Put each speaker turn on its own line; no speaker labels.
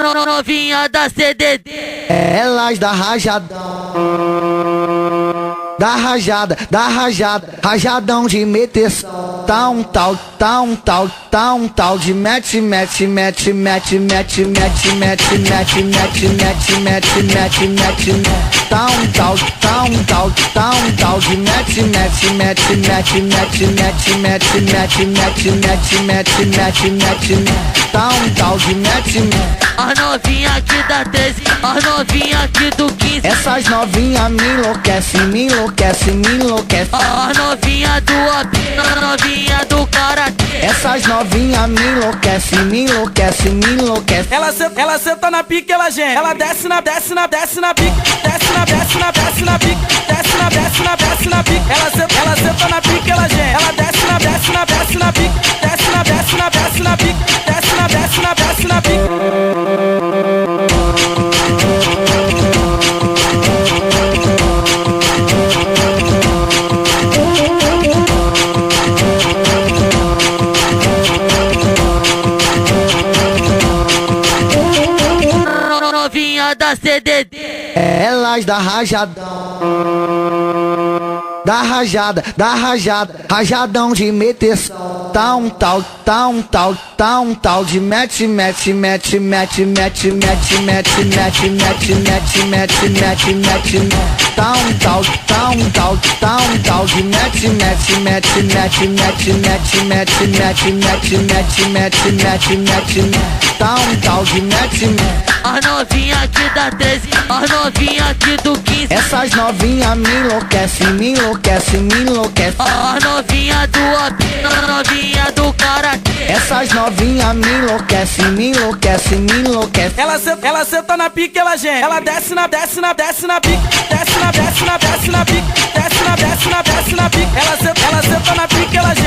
Novinha da CDD,
elas da rajadão, da rajada, rajadão de meteção. Tá um tal de mete, tá um tal de mete, tá um tal de mete.
as novinha aqui da 13, as novinha aqui do 15,
Essas novinha me enlouquece.
as novinha do OP, novinha do Karatê.
Essas novinha me enlouquece.
Ela senta na pique, ela geme. Ela desce na pique, desce na pique, Ela senta na pique, ela geme. Ela desce na pique, desce na pique.
Novinha da CDD,
Elas da rajadão, da rajada, rajadão de meteção. Tá um tal de mete, tá um tal de mete, tá um tal de mete.
as novinha aqui da 13, as novinha aqui do 15,
Essas novinha me enlouquece.
as novinha do OP, novinha do Karatê.
Essas novinha me enlouquece.
Ela senta na pique, ela geme. Ela desce na pique, desce na pique. Ela senta na pique, ela geme.